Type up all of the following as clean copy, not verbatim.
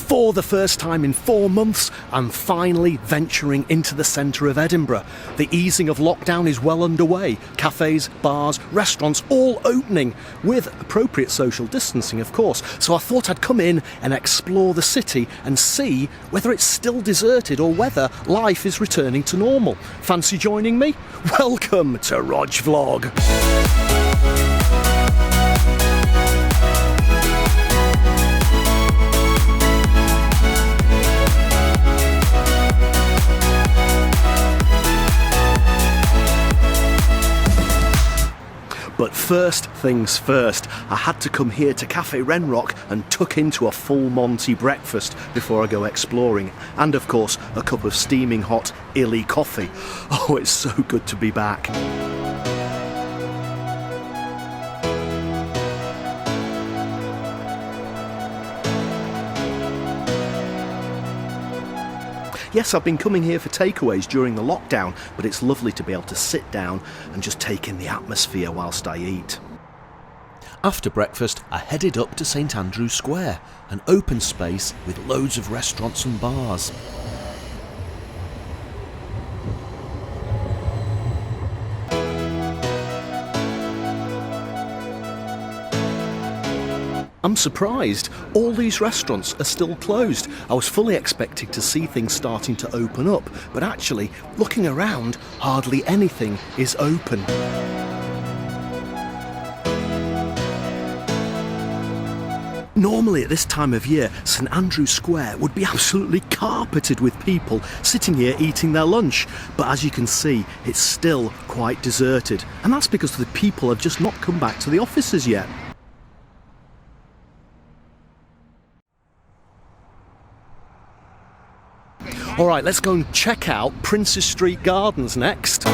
For the first time in 4 months, I'm finally venturing into the centre of Edinburgh. The easing of lockdown is well underway. Cafes, bars, restaurants all opening, with appropriate social distancing, of course. So I thought I'd come in and explore the city and see whether it's still deserted or whether life is returning to normal. Fancy joining me? Welcome to Rog Vlog. But first things first, I had to come here to Cafe Renroc and tuck into a full Monty breakfast before I go exploring. And of course, a cup of steaming hot illy coffee. Oh, it's so good to be back. Yes, I've been coming here for takeaways during the lockdown, but it's lovely to be able to sit down and just take in the atmosphere whilst I eat. After breakfast, I headed up to St Andrew's Square, an open space with loads of restaurants and bars. I'm surprised. All these restaurants are still closed. I was fully expecting to see things starting to open up, but actually, looking around, hardly anything is open. Normally at this time of year, St Andrew's Square would be absolutely carpeted with people sitting here eating their lunch. But as you can see, it's still quite deserted. And that's because the people have just not come back to the offices yet. All right, let's go and check out Princes Street Gardens next.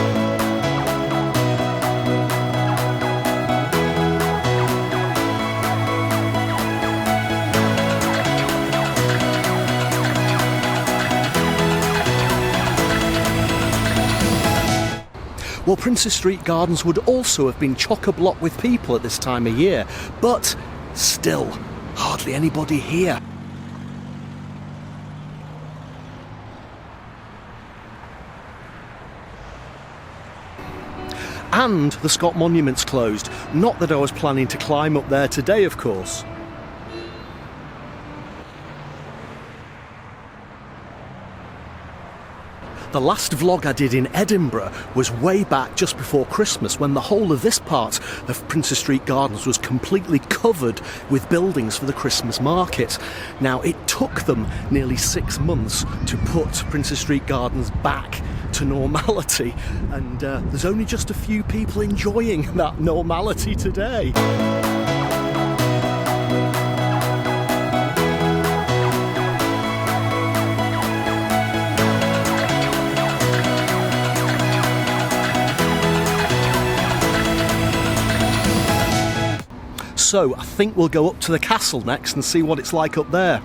Well, Princes Street Gardens would also have been chock-a-block with people at this time of year, but still, hardly anybody here. And the Scott Monument's closed. Not that I was planning to climb up there today, of course. The last vlog I did in Edinburgh was way back just before Christmas, when the whole of this part of Princes Street Gardens was completely covered with buildings for the Christmas market. Now, it took them nearly 6 months to put Princes Street Gardens back to normality, and there's only just a few people enjoying that normality today. So I think we'll go up to the castle next and see what it's like up there.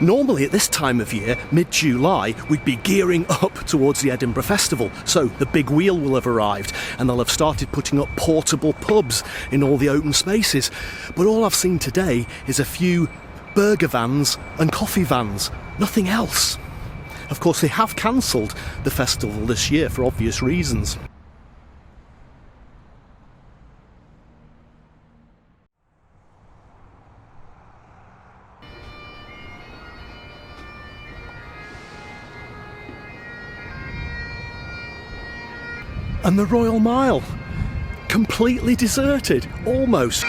Normally at this time of year, mid-July, we'd be gearing up towards the Edinburgh Festival, so the big wheel will have arrived and they'll have started putting up portable pubs in all the open spaces. But all I've seen today is a few burger vans and coffee vans, nothing else. Of course, they have cancelled the festival this year for obvious reasons. And the Royal Mile, completely deserted, almost.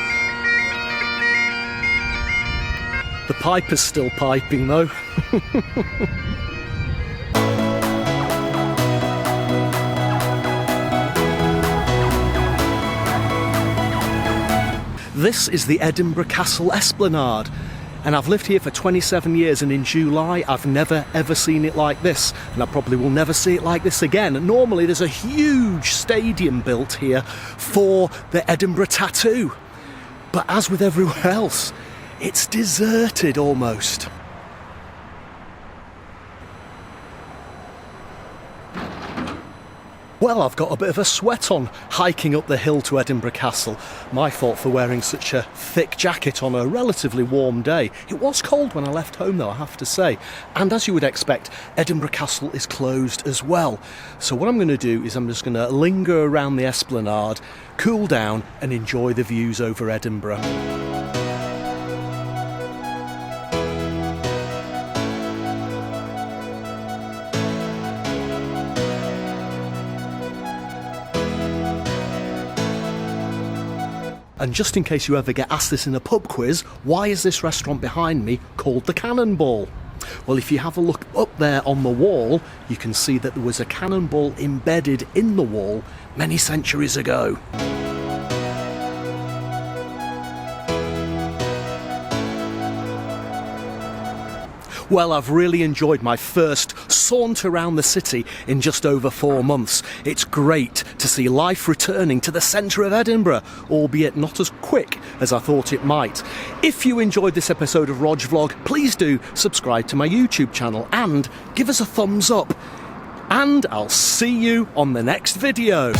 The piper's still piping though. This is the Edinburgh Castle Esplanade. And I've lived here for 27 years, and in July I've never ever seen it like this, and I probably will never see it like this again. And normally there's a huge stadium built here for the Edinburgh Tattoo, but as with everywhere else, it's deserted almost. Well, I've got a bit of a sweat on hiking up the hill to Edinburgh Castle. My fault for wearing such a thick jacket on a relatively warm day. It was cold when I left home though, I have to say. And as you would expect, Edinburgh Castle is closed as well. So what I'm going to do is I'm just going to linger around the esplanade, cool down and enjoy the views over Edinburgh. And just in case you ever get asked this in a pub quiz, why is this restaurant behind me called the Cannonball? Well, if you have a look up there on the wall, you can see that there was a cannonball embedded in the wall many centuries ago. Well, I've really enjoyed my first saunter around the city in just over 4 months. It's great to see life returning to the centre of Edinburgh, albeit not as quick as I thought it might. If you enjoyed this episode of Rog Vlog, please do subscribe to my YouTube channel and give us a thumbs up. And I'll see you on the next video.